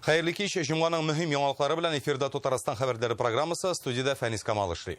Xayrlı kеш, Жұмғаның mühim яңалыклары белән эфирда Татарстан хәбәрләре программасы, студияда Фәнис Камал эшли.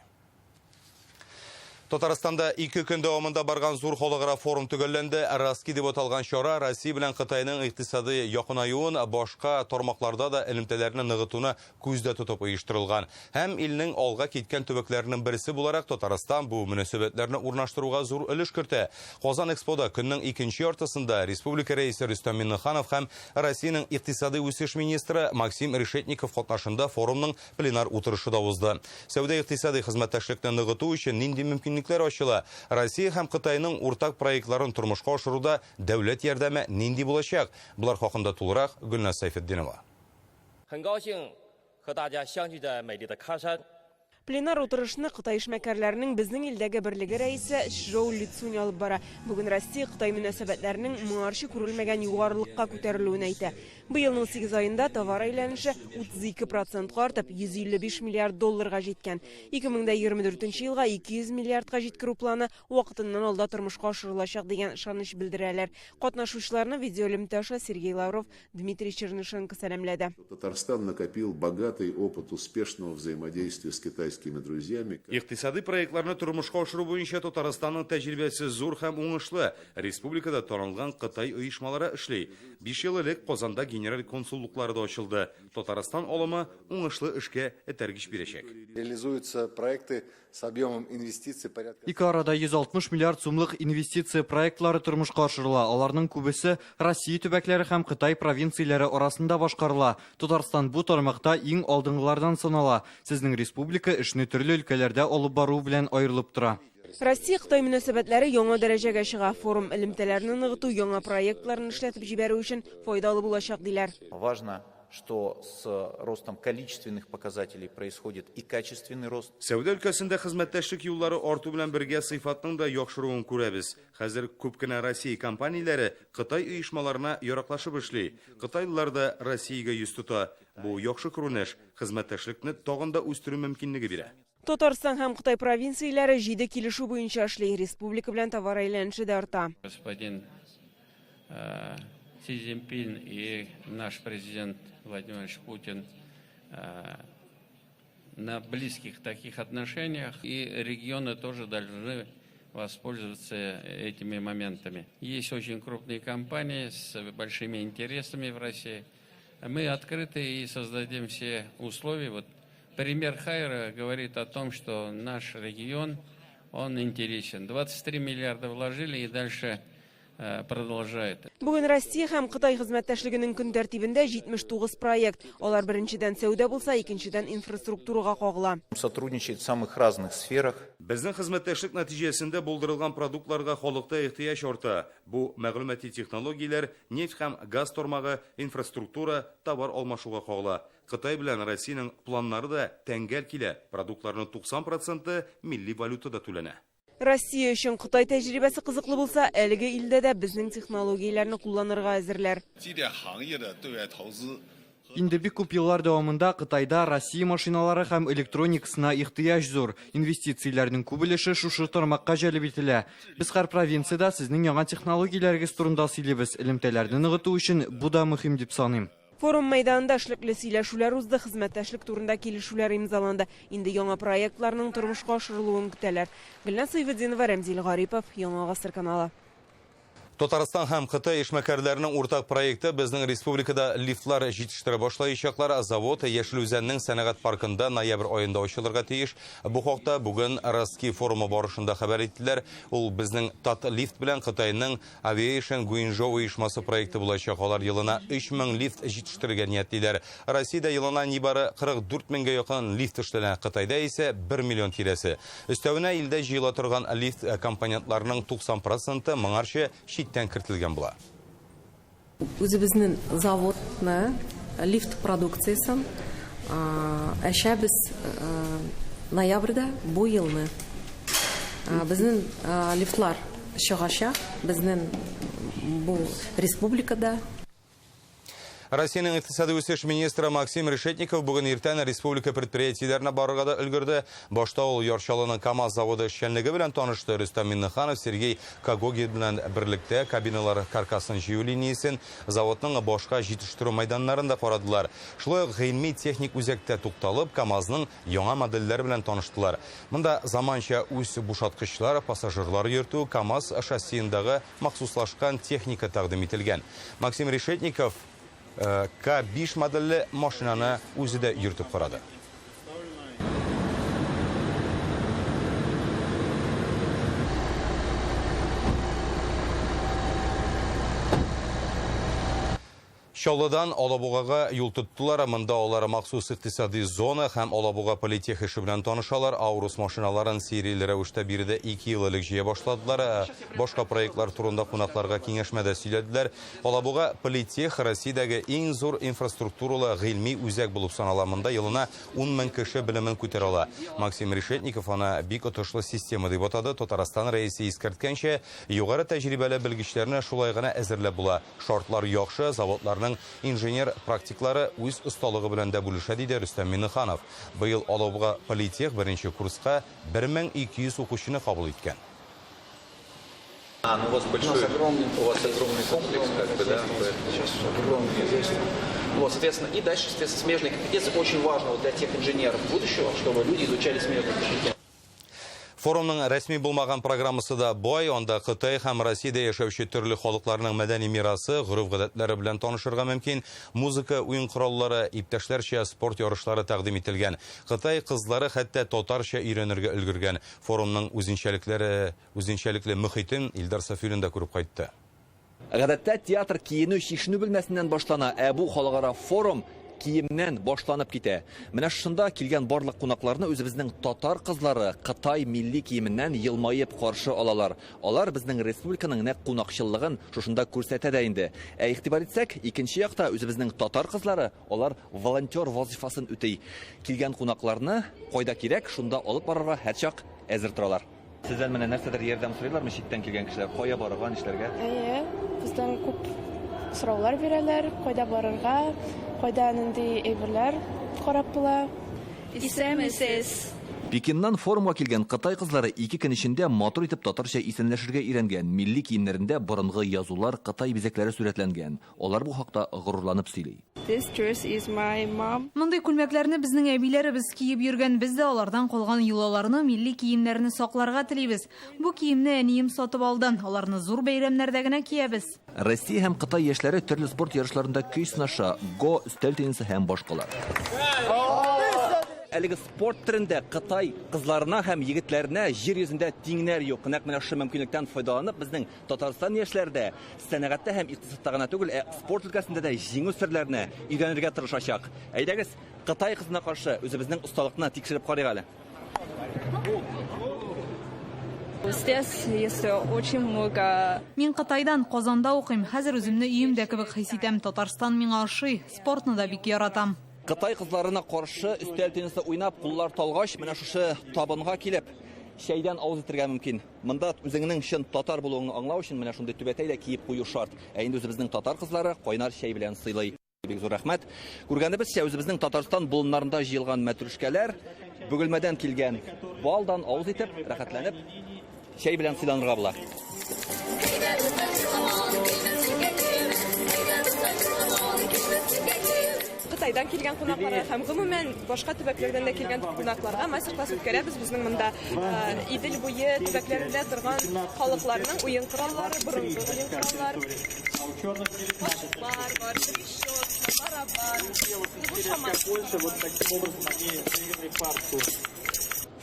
Татарстанда 2 көн дәвамында барган зур халыкара форум төгәлләнде. Раски дип аталган чара Россия белән Кытайның икътисади якынаюын, башка тармакларда да элемтәләрне ныгытуны күздә тотып оештырылган. Һәм илнең алга киткән төбәкләренең берсе буларак Татарстан бу мөнәсәбәтләрне урнаштыруга зур өлеш кертә. Казан Экспода көннең 2нче яртысында республика рәисе Рөстәм Миннеханов һәм Россиянең икътисади үсеш министры Максим Решетников катнашында форумның пленар утырышы да узды. Сәүдә-икътисади хезмәттәшлекне ныгыту өчен нинди мөмкинлекләр ачыла? Россия һәм Кытайның уртак проектларын тормышка ашыруда дәүләт ярдәме нинди булачак? Булар хакында тулырак Гөлназ Сайфетдинова. Пленар утырышны Кытай эшмәкәрләренең безнең илдәге берлеге рәисе Шжоу Лицунь алып бара. Бүген Россия Кытай мөнәсәбәтләренең моңарчы күрелмәгән югарылыкка күтәрелүен әйтә. Быелның 8 аенда товар әйләнеше 32% артып, 155 миллиард долларга җиткән. 2024 елга 200 миллиардка җиткерү планы вакытыннан алда тормышка ашырылачак дигән ышаныч белдерәләр. Катнашучыларны видеоэлемтәше Сергей Лавров, Дмитрий Чернышенко сәламләде. Татарстан накопил богатый опыт успешного взаимодействия с китайскими друзьями. Икътисади проектларны тормышка ашыру буенча Татарстанның тәҗрибәсе зур һәм уңышлы. Республикада танылган Кытай оешмалары эшли. 5 ел элек Казанда генераль консуллыклары да ачылды. Татарстан алымы уңышлы эшкә этәргеч бирәчәк. Реализуются проекты с объемом инвестиций порядка. Ике арада 160 миллиард сумлык инвестиция проектлары тормышка ашырыла. Аларның күбесе Россия төбәкләре һәм Кытай провинцияләре арасында башкарыла. Татарстан бу тармакта иң алдынгылардан санала. Сезнең республика эшне төрле өлкәләрдә алып бару белән аерылып тора. Россия-Кытай мөнәсәбәтләре яңа дәрәҗәгә чыга. Форум элемтәләрне ныгыту, яңа проектларын эшләтеп җибәрү өчен файдалы булачак диләр. Важно, что с ростом количественных показателей происходит и качественный рост. Сәүдә өлкәсендә хезмәттәшлек юллары арту белән бергә сыйфатның да яхшыруын күрәбез. Хәзер күп кенә Россия компанияләре Кытай оешмаларына яраклашып эшли. Кытайлылар да Россиягә йөз тота. Бу яхшы күренеш хезмәттәшлекне тагын да үстерү мөмкинлеге бирә. Татарстан һәм Кытай провинцияләре 7 килешү буенча эшли. Республика белән товар әйләнеше дә арта. Господин Си Цзиньпин и наш президент Владимир Путин на близких таких отношениях, и регионы тоже должны воспользоваться этими моментами. Есть очень крупные компании с большими интересами в России. Мы открыты и создадим все условия. Вот пример Хайра говорит о том, что наш регион, он интересен. 23 миллиарда вложили и дальше продолжает. Бүген Россия һәм Кытай хезмәттәшлегенең көн тәртибендә 79 проект. Алар беренчедән сәүдә булса, икенчедән инфраструктурага кагыла. Сотрудничает в самых разных сферах. Безнең хезмәттәшлек нәтиҗәсендә булдырылган продуктларга халыкта ихтыяҗ арта. Бу мәгълүмати технологияләр, нефть һәм газ тармагы, инфраструктура, товар алмашуга кагыла. Кытай белән Россиянең планнары да тәңгәл килә. Продуктларның 90% милли валютада түләнә. Россия өчен Кытай тәҗрибәсе кызыклы булса, әлеге илдә дә безнең технологияләрне кулланырга әзерләр. Инде бик күп еллар дәвамында Кытайда Россия машиналары һәм электроникасына ихтыяҗ зур. Инвестицияләрнең күп өлеше шушы тармакка җәлеп ителә. Без һәр провинциядә сезнең яңа технологияләрегез турында сөйлибез. Элемтәләрне ныгыту өчен бу да мөһим дип саныйм. Форум мәйданында эшлекле сөйләшүләр узды, хезмәттәшлек турында килешүләр имзаланды. Инде яңа проектларның тормышка ашырылуын көтәләр. Гөлназ Сайфетдинова, Рәмзил Гарипов, Яңа Гасыр каналы. Татарстан һәм Кытай эшмәкәрләренең уртак проекты безнең республикада лифтлар җитештерә башлаячаклар. Завод Яшел Үзәннең сәнәгать паркында ноябрь аенда ачылырга тиеш. Бу хакта бүген Раски форумы барышында хәбәр иттеләр. Ул безнең Татлифт белән Кытайның Aviation Guizhou оешмасы проекты булачак. Алар елына 3000 лифт җитештерергә ниятлиләр. Россиядә елына нибары 44 меңгә якын лифт эшләнә. Кытайда исә 1 миллион тирәсе. Өстәвенә илдә җыела торган лифт компонентларының 90% моңарчы читтән кертелгән була. Үзебезнең заводны лифт продукциясын әшәбез ноябрьдә бу елны. Безнең лифтлар чыгачак, безнең бу республикада. Россияның икътисади үсеш министры Максим Решетников бүгін ертең республика предприятиелеріне баруға да үлгерді. Башта ул Яршалының КАМАЗ заводы эшчәнлеге белән танышты. Рөстәм Миннеханов Сергей Когогин белән берлектә кабиналар каркасын җыю линиясын, заводның башка җитештерү майданнарында карадылар. Шулай ук гыйльми техник үзәктә тукталып, КАМАЗның яңа модельләре белән таныштылар. Монда заманча үз бушаткычлар, пассажирлар йөртү, КАМАЗ шоссеендагы махсуслашкан техника тәкъдим ителгән. Максим Решетников К5 модельле машинаны үзе дә йөртеп карады. Шаулыдан Алабугага юл тоттылар, монда алар махсус икътисади зона һәм Алабуга политех эше белән танышалар. Аурус машиналарын серияле рәвештә бирде 2 ел элек җыя башладылар. Башка проектлар турында кунакларга киңәшмәдә сөйләделәр. Алабуга политех Россиядәге иң зур инфраструктуралы гыйльми үзәк булып санала. Монда елына 10 мең кеше белемен күтәрә ала. Максим Решетников аны бик отышлы система дип атады. Татарстан рәисе искәрткәнчә, югары тәҗрибәле белгечләрне шулай гына әзерләп була. Шартлар яхшы, заводларның инженер-практиклары үз осталыгы белән дә бүлешә, диде Рөстәм Миннеханов. Быел Алабуга политех беренче курска 1200 укучыны кабул иткән. У вас огромный комплекс, как бы, да? Сейчас огромный хозяйство. Вот, соответственно, и дальше, соответственно, смежные компетенции очень важно для тех инженеров будущего, чтобы люди изучали смежные компетенции. Форумның рәсми булмаган программасы да бай, анда Кытай һәм Россиядә яшәүче төрле халыкларның мәдәни мирасы, гореф-гадәтләре белән танышырга мөмкин. Музыка, уен кораллары, иптәшләрчә спорт ярышлары тәкъдим ителгән. Кытай кызлары хәтта татарча өйрәнергә өлгергән. Форумның үзенчәлекле мөхитен Илдар Сафиуллин да күреп кайтты. Гадәттә театр киенү чишенү белмәсеннән башлана, бу халыкара форум киемнән башланып китә. Менә шунда килгән барлык кунакларны үзебезнең татар кызлары Кытай милли киеменнән елмаеп каршы алалар. Алар безнең республиканың нәкъ кунакчыллыгын шушында күрсәтә дә инде. Игътибар итсәк, икенче якта үзебезнең татар кызлары, алар волонтер вазифасын үти. Килгән кунакларны кайда кирәк, шунда алып барырга һәрчак әзер торалар. Сездән менә нәрсәдер ярдәм сорыйлармы читтән килгән кешеләр? Кая барырга, нишләргә? Бездән күп сораулар бирәләр, кайда барырга, кайда нинди әйберләр карап була. Исәмисез. Пекиннан форумга килгән Кытай кызлары 2 көн эчендә матур итеп татарча исәнләшергә өйрәнгән. Милли киемнәрендә борынгы язулар, Кытай бизәкләре сурәтләнгән. Алар бу хакта горурланып сөйли. This dress is my mom. Мондый күлмәкләрне безнең әбиләребез киеп йөргән, без дә алардан калган юлаларны, милли киемнәрне сакларга телибез. Бу киемне әнием сатып алды. Аларны зур бәйрәмнәрдә генә киябез. Россия һәм Кытай яшьләре төрле спорт ярышларында көй сынаша, го, өстәл теннисы һәм башкалар. Әлеге спорт түрендә Кытай кызларына һәм егетләренә җир йөзендә тиңнәр юк. Нәкъ менә шу мөмкинлектән файдаланып, безнең Татарстан яшьләрдә сәнәгатьтә һәм икътисадта гына түгел, спорт өлкәсендә дә җиңү серләренә өйрәнергә тырышачак. Әйдәгез, Кытай кызына каршы үзебезнең осталыкны тикшереп карыйк әле. Мин Кытайдан Казанда укыйм. Хәзер үземне өемдә кебек хис итәм. Татарстан миңа ошый. Спортны да бик яратам. Кытай кызларына каршы өстәл теннисы уйнап, куллар талгач, менә шушы табынга килеп, шәйдән авыз итәргә мөмкин. Монда үзеңнең чын татар булуыңны аңлау өчен менә шундый түбәтәйлә киеп кую шарт. Инде үзебезнең татар кызлары кайнар шәй белән сыйлый. Бик зур рәхмәт. Күргәнебезчә, үзебезнең Татарстан болыннарында җыелган мәтрүшкәләр бөгелмәдән килгән балдан авыз итеп, рәхәтләнеп, шәй белән сыйланырга була. Кытайдан килгән кунакларга һәм гомумән башка төбәкләрдән дә килгән кунакларга мастер-класс үткәрәбез. Безнең монда Идел буе төбәкләрендә торган халыкларның уен кораллары, борынгы уен кораллары,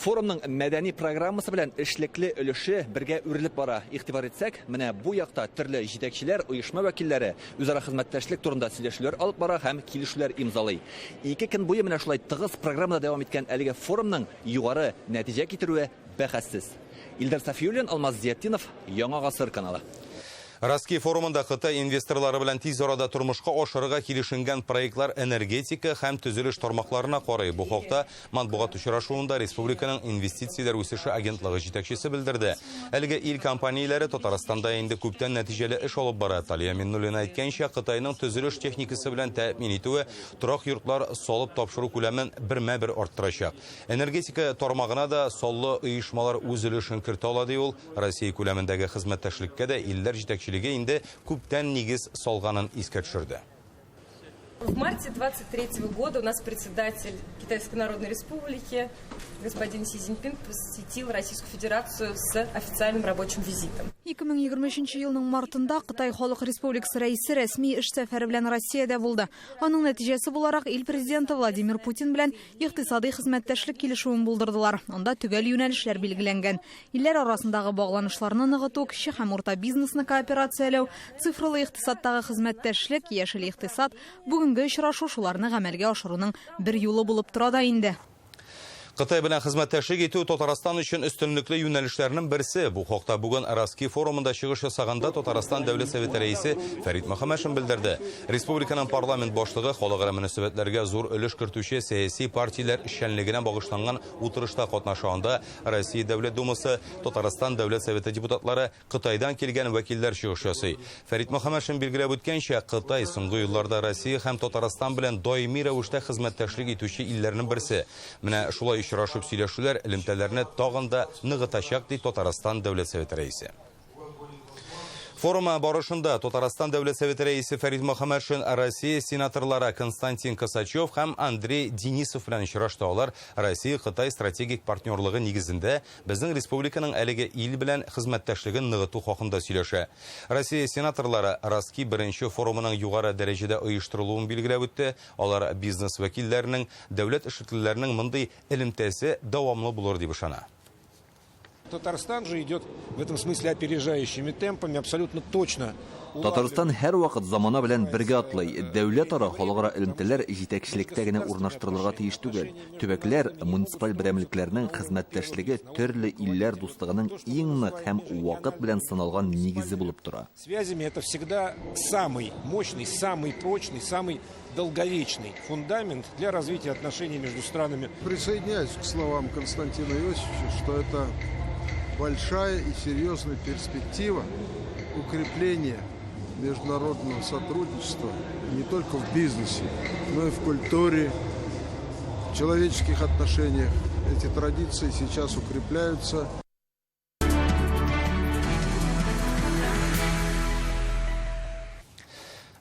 Форумның мәдәни программасы белән эшлекле өлеше бергә үрелеп бара. Игътибар итсәк, менә бу якта төрле җитәкчеләр, оешма вәкилләре үзара хезмәттәшлек турында сөйләшүләр алып бара һәм килешүләр имзалый. 2 көн буе менә шулай тыгыз программада дәвам иткән әлеге форумның югары нәтиҗә китерүе бәхәссез. Илдар Сафиуллин, Алмаз Зиятдинов, Яңа гасыр каналы. Раски форумында Қытай инвесторлары белән тиз арада тормышка ашырырга килешенгән проектлар энергетика һәм төзелеш тармакларына карый. Бу хакта матбугат очрашуында республиканың инвестицияләр үсеше агентлыгы җитәкчесе белдерде. Әлеге ил компанияләре Татарстанда инде күптән нәтиҗәле эш алып бара. Талия Миннуллина әйткәнчә, Кытайның төзелеш техникасы белән тәэмин итүе торак йортлар салып тапшыру күләмен бермә-бер арттырачак. Энергетика тармагына да саллы оешмалар үз өлешен кертә ала ди ул. Россия күләмендәге хезмәттәшлеккә дә илләр җитәкчелеге инде күптән нигез салганын искә төшерде. В марте 23 года у нас председатель Китайской Народной Республики господин Си Цзиньпин посетил Российскую Федерацию с официальным рабочим визитом. 2023 елның мартында Кытай Халык Республикасы рәисе рәсми эш сәфәре белән Россиядә булды. Аның нәтиҗәсе буларак ил президенты Владимир Путин белән икътисади хезмәттәшлек килешүен булдырдылар. Анда төгәл юнәлешләр билгеләнгән. Илләр арасындагы багланышларны ныгыту, кече һәм урта бизнесны кооперацияләү, цифрлы икътисадтагы хезмәттәшлек, яшел икътисад бүгенге очрашу шуларны гамәлгә ашыруның бер юлы булып тора да инде. Кытай белән хезмәттәшлек итү Татарстан өчен өстенлекле юнәлешләрнең берсе. Бу хакта бүген Раски форумында чыгыш ясаганда Татарстан Дәүләт Советы рәисе Фәрит Мөхәммәшин белдерде. Республиканың парламент башлыгы халыкара мөнәсәбәтләргә зур өлеш кертүче сәяси партияләр эшчәнлегенә багышланган утырышта катнашканда Россия Дәүләт Думасы, Татарстан Дәүләт Советы депутатлары Кытайдан килгән вәкилләр чыгыш ясый. Фәрит Мөхәммәшин билгеләп үткәнчә, Кытай соңгы елларда Россия һәм Татарстан белән даими рәвештә хезмәттәшлек итүче илләрнең берсе. Менә шулай очрашып сөйләшүләр элемтәләрне тагын да ныгытачак ди Татарстан Дәүләт Советы рәисе. Форума барышында Татарстан Дәүләт Советы рәисе Фәрит Мөхәммәшин Россия сенаторлары Константин Косачев һәм Андрей Денисов белән очрашты. Алар Россия-Кытай стратегик партнерлыгы нигезендә безнең республиканың әлеге ил белән хезмәттәшлеген ныгыту хакында сөйләшә. Россия сенаторлары Раски беренче форумының югары дәрәҗәдә оештырылуын билгеләп үтте. Алар бизнес вәкилләренең, дәүләт эшлеклеләренең мондый элемтәсе дәвамлы булыр дип ышана. Татарстан же идет в этом смысле опережающими темпами, абсолютно точно. Татарстан һәр вакыт замана белән бергә атлый. Дәүләт-ара халыкара элемтәләр җитәкчелектә генә урнаштырылырга тиеш түгел. Төбәкләр, муниципаль берәмлекләрнең хезмәттәшлеге төрле илләр дустыгының иң нык һәм вакыт белән сыналган нигезе булып тора. Связями это всегда самый мощный, самый прочный, самый долговечный фундамент для развития отношений между странами. Присоединяюсь к словам Константина Иосифовича, что это большая и серьезная перспектива укрепления международного сотрудничества не только в бизнесе, но и в культуре, в человеческих отношениях. Эти традиции сейчас укрепляются.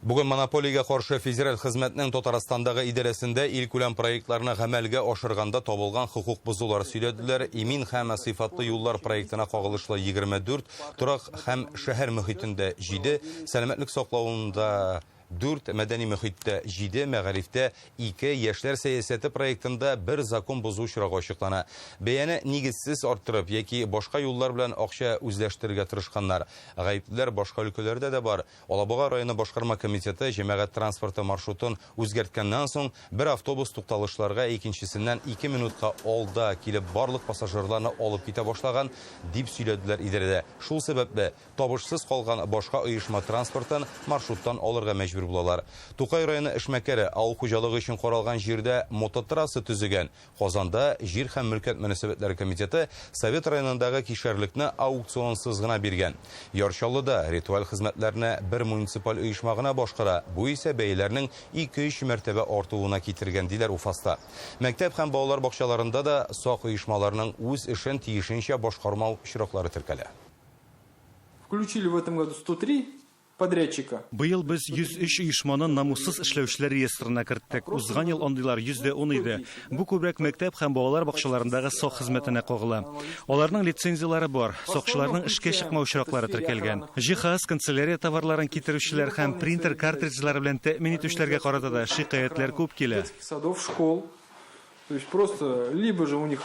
Бүген монополиягә каршы федераль хезмәтнең Татарстандагы идарәсендә ил күләм проектларны гамәлгә ашырганда табылган хукук бозулар сөйләделәр. Имин һәм сыйфатлы юллар проектына кагылышлы 24, торак һәм шәһәр мөхитендә 7, сәламәтлек саклауында 4, мәдәни мөхиттә 7, мәгарифтә 2, яшьләр сәясәте проектында 1 закон бозу очрагы ачыклана. Бәяне нигезсез арттырып яки башка юллар белән акча үзләштерергә тырышканнар. Гаеплеләр башка өлкәләрдә дә бар. Алабуга районы башкарма комитеты җәмәгать транспорты маршрутын үзгәрткәннән соң бер автобус тукталышларга икенчесеннән 2 минутка алда килеп барлык пассажирларны алып китә башлаган дип сөйләделәр идарәдә. Шул сәбәпле табышсыз калган башка оешма транспортын маршруттан алырга мәҗбүр булалар. Тукай районы эшмәкәре авыл хуҗалыгы өчен каралган җирдә мототрасса төзегән. Казанда җир һәм мөлкәт мөнәсәбәтләре комитеты Совет районындагы кишәрлекне аукционсыз гына биргән. Ярчаллыда ритуаль хезмәтләрне бер муниципаль оешма гына башкара. Бу исә бәяләрнең 2-3 мәртәбә артуына китергән диләр Уфаста. Мәктәп һәм балалар бакчаларында да сак оешмаларның үз эшен тиешенчә башкармау очраклары теркәлә. Включили в этом году 103 подрядчика. Быел без 103 оешманы намуссыз эшләүчеләр реестрына керттек. Узган ел андыйлар 110 иде. Бу күбрәк мәктәп һәм балалар бакчаларындагы сак хезмәтенә кагыла. Аларның лицензиялары бар. Сакчыларның эшкә чыкмау очраклары теркәлгән. Җиһаз, канцелярия товарларын китерүчеләр һәм принтер картриджлары белән тәэмин итүчеләргә карата да шикаятьләр күп килә. Садов, школ. То есть просто либо же у них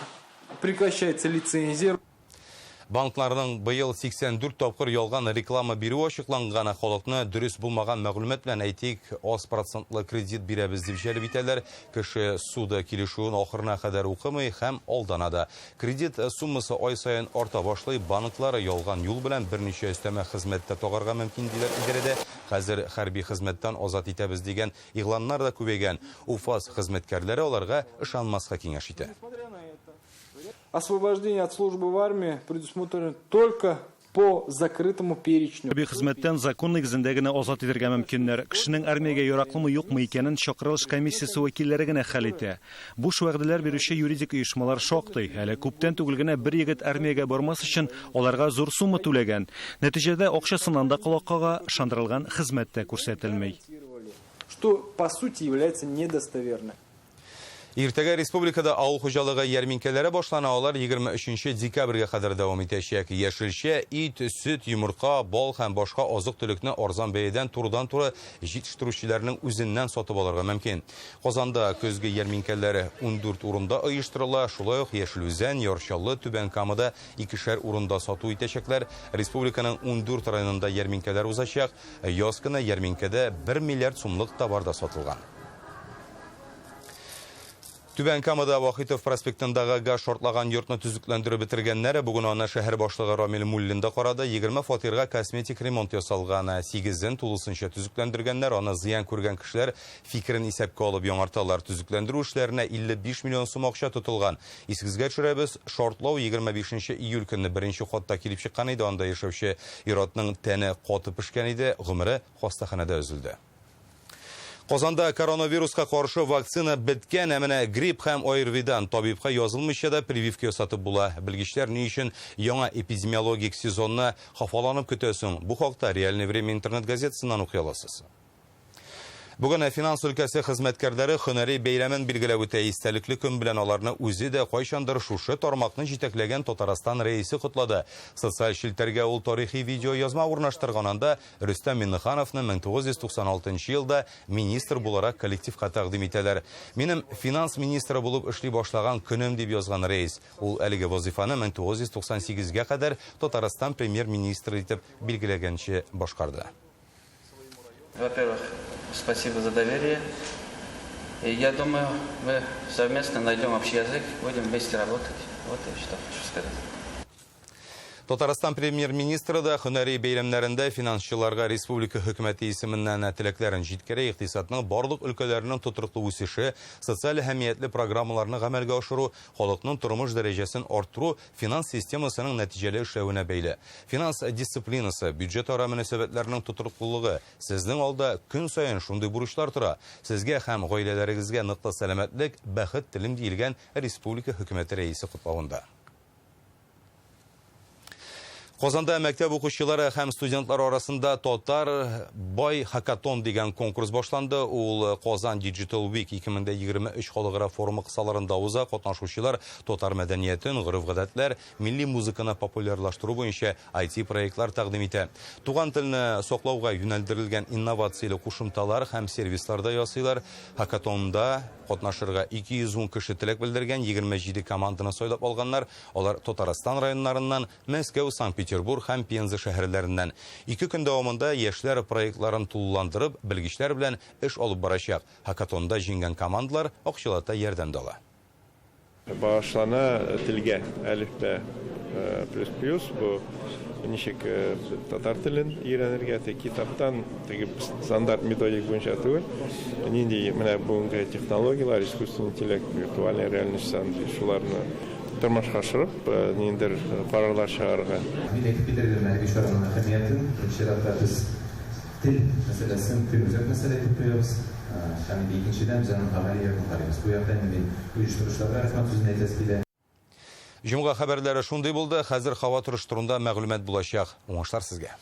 прекращается лицензия. Банкларның быел 84 тапкыр ялган реклама бирү ачыкланган, халыкны дөрес булмаган мәгълүмат белән әйтик, 10% кредит бирәбез дип җәлеп итәләр. Кеше суда килешүен ахырына кадәр укымый һәм алданада. Кредит суммасы ай саен арта башлый, банклары ялган юл белән берничә өстәмә хезмәттә тагарга мөмкин диләр идарәдә. Хәзер хәрби хезмәттән азат итәбез дигән игъланнар да күбәйгән. УФАС хезмәткәрләре аларга ышанмаска киңәш итә. Освобождение от службы в армии предусмотрено только по закрытому перечню. Хәрби хезмәттән закон нигезендә генә азат итәргә мөмкиннәр. Кешенең армиягә яраклымы юкмы икәнен чакырылыш комиссиясе вәкилләре генә хәл итә. Буш вәгъдәләр бирүче юридик оешмалар шактый. Әле күптән түгел генә бер егет армиягә бармас өчен аларга зур сума түләгән. Нәтиҗәдә акчасыннан да колаккага ышандырылган хезмәт тә күрсәтелмәй. Что по сути является недостоверным. Иртәгә республикада авыл хуҗалыгы ярминкәләре башлана, алар 23 декабрьгә кадәр дәвам итәчәк. Яшелчә, ит, сөт, йомырка, бал һәм башка азык-төлекне арзан бәядән турыдан-туры җитештерүчеләрнең үзеннән сатып алырга мөмкин. Казанда көзге ярминкәләре 14 урында оештырыла, шулай ук Яшелүзән, Ярчаллы, Түбән Камада 2 урында сату итәчәкләр. Республиканың 14 районында ярминкәләр узачак. Яз көне ярминкәдә 1 миллиард сумлык товар да сатылган. Түбән Камада Вахитов проспектындагы газ шортлаган йортны төзекләндереп бетергәннәре бүген аны шәһәр башлыгы Рамил Муллин да карады. 20 фатирга косметик ремонт ясалган, 8-ен тулысынча төзекләндергәннәр. Аны зыян күргән кешеләр фикерен исәпкә алып яңарталар. Төзекләндерү эшләренә 55 миллион сум акча тотылган. Искезгә төшерәбез, шортлау 25 июль көнне беренче хатта килеп чыккан иде. Анда яшәүче ир-атның тәне каты пешкән иде, гомере хастаханәдә өзелде. Казанда коронавируска каршы вакцина беткән, әмәне грипп һәм ОРВИдан табибка язылмыйча да прививка ясатып була. Белгечләр ни өчен яңа эпидемиологик сезонны хафаланып көтәсең? Бу хакта Реальное время интернет газетасыннан укый аласыз. Бүген финанс өлкәсе хезмәткәрләре һөнәри бәйрәмен билгеләп үтә. Истәлекле көн белән аларны үзе дә кайчандыр шушы тармакны җитәкләгән Татарстан рәисе котлады. Социаль челтәргә ул тарихи видео язма урнаштырганында Рөстәм Миннехановны 1996 елда министр буларак коллективка тәкъдим итәләр. Минем финанс министры булып эшли башлаган көнем дип язган рәис. Ул әлеге вазифаны 1998-гә кадәр Татарстан премьер-министры итеп билгеләгәнче башкарды. Во-первых, спасибо за доверие. И я думаю, мы совместно найдем общий язык, будем вместе работать. Вот и что хочу сказать. Татарстан премьер-министры да һөнәри бәйрәмнәрендә финансчыларга республика хөкүмәте исеменнән теләкләрен җиткерә, икътисадның барлык өлкәләренең тотрыклы үсеше, социаль әһәмиятле программаларны гамәлгә ашыру, халыкның тормыш дәрәҗәсен арттыру финанс системасының нәтиҗәле эшләвенә бәйле. Финанс дисциплинасы, бюджет-ара мөнәсәбәтләренең тотрыклылыгы, сезнең алда көн саен шундый бурычлар тора. Сезгә һәм гаиләләрегезгә ныклы сәламәтлек, бәхет телим диелгән республика хөкүмәте рәисе котлавында. Казанда мәктәп укучылары һәм студентлар арасында Татар бай хакатон дигән конкурс башланды. Ул Казан Digital Week 2023 халыкара форумы кысаларында уза. Катнашучылар татар мәдәниятен, гореф-гадәтләр, милли музыканы популярлаштыру буенча IT проектлар тәкъдим итә. Туган телне саклауга юнәлдерелгән инновацияле кушымталар һәм сервисларда ясыйлар. Хакатонда катнашырга 210 кеше теләк белдергән, 27 команданы сайлап алганнар. Алар Татарстан районнарыннан, Мәскәү, Санкт-Петербург һәм Пенза шәһәрләреннән. 2 көн дәвамында яшьләр проектларын тулыландырып, белгечләр белән эш алып барачак. Хакатонда җиңгән командалар акчалата ярдәм дала. Башлана телгә әлифбә плюс бу ничек татар телен өйрәнергә китаптан стандарт методик буенча түгел. Нинди менә бүгенге технологиялар, искусственный интеллект, виртуальная реальность шуларны тормышка ашырып, ниндер карарлар чыгарырга. Тел мәсьәләсен күзәт мәсьәлә итеп куябыз. Һәм икенчедән җанын гамәлиятен карыйбыз. Бу якта инде оештыручыларга рәхмәт сүзен әйтәс килә. Җомга хәбәрләре шундый булды. Хәзер һава торышы турында мәгълүмат булачак. Уңышлар сезгә.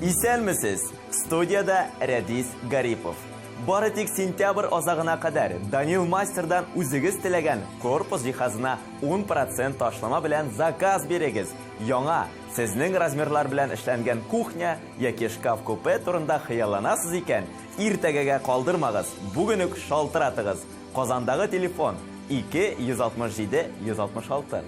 Исәнмесез? Студияда Рәдис Гарипов. Бары тик сентябрь азагына кадәр Данил Мастердан үзегез теләгән корпус җиһазына 10% ташлама белән заказ бирегез. Яңа Сезнең размерлар белән эшләнгән кухня яки шкаф-купе турында хыялланасыз икән, иртәгәгә калдырмагыз, бүген үк шалтыратыгыз. Казандагы телефон 2-167-166.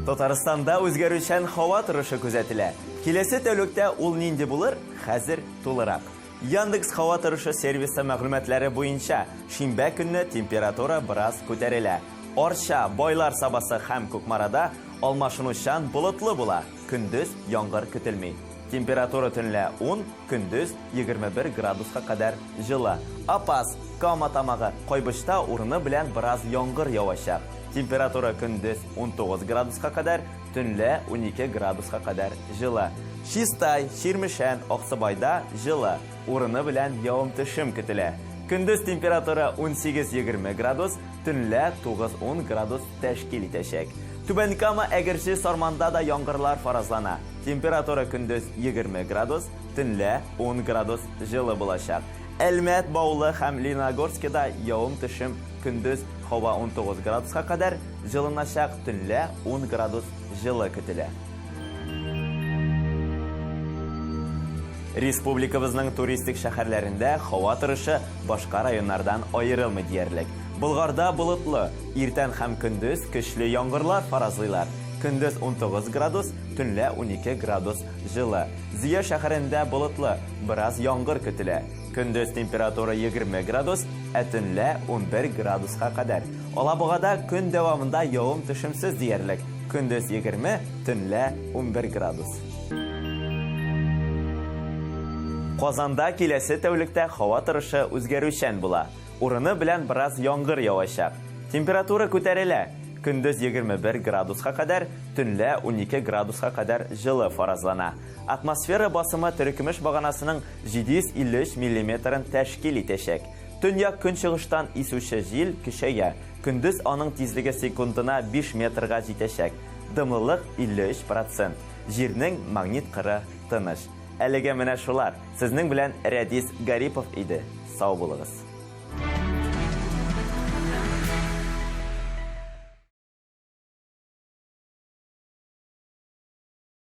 Татарстанда үзгәрүчән һава торышы күзәтелә. Киләсе тәүлектә ул нинди булыр? Хәзер тулырак. Яндекс һава торышы сервисы мәгълүматлары буенча, шимбә көнне температура бераз күтәрелә. Арча, Байлар Сабасы һәм Кукмарада алмашынучан болытлы була. Көндез яңгыр көтелми. Температура төнлә 10, көндез 21 градуска кадәр жылы. Апас, Кама тамагы, Кайбышта урыны белән бераз яңгыр явачак. Температура көндез 19 градуска кадәр, төнлә 12 градуска кадәр жылы. Чистай, Чирмешән, Аксубайда жылы. Урыны белән явым-төшем көтелә. Көндез температура 18-20 градус, төнлә 9-10 градус тәшкил итәчәк. Түбән Кама, Әгерҗе, Сарманда да яңгырлар фаразлана. Температура көндез 20 градус, төнлә 10 градус жылы булачак. Әлмәт, Баулы һәм Лениногорскида явым-төшем, көндез һава 19 градуска кадәр жылыначак, төнлә 10 градус жылы көтелә. Республикабызның туристик шәһәрләрендә һава торышы башка районнардан аерылмый диярлек. Болгарда болытлы, иртән һәм көндез көчле яңгырлар фаразлыйлар. Көндез 19 градус, төнлә 12 градус жылы. Зия шәһәрендә болытлы, бераз яңгыр көтелә. Көндез температура 20 градус, төнлә 11 градуска кадәр. Алабугада көн дәвамында явым-төшемсез диярлек. Көндез 20, төнлә 11 градус. Казанда киләсе тәүлектә һава торышы үзгәрүчән була. Урыны белән бераз яңгыр явачак. Температура күтәрелә. Көндез 21 градуска кадәр, төнлә 12 градуска кадәр жылы фаразлана. Атмосфера басымы төркемеш баганасының 753 мм тәшкил итәчәк. Төньяк көнчыгыштан исүче җил көчәя. Көндез аның тизлеге секундына 5 метрга җитәчәк. Дымлылык 53%. Җирнең магнит кыры тыныч. Әлегә менә шулар. Сезнең белән Рәдис Гарипов иде. Сау булыгыз.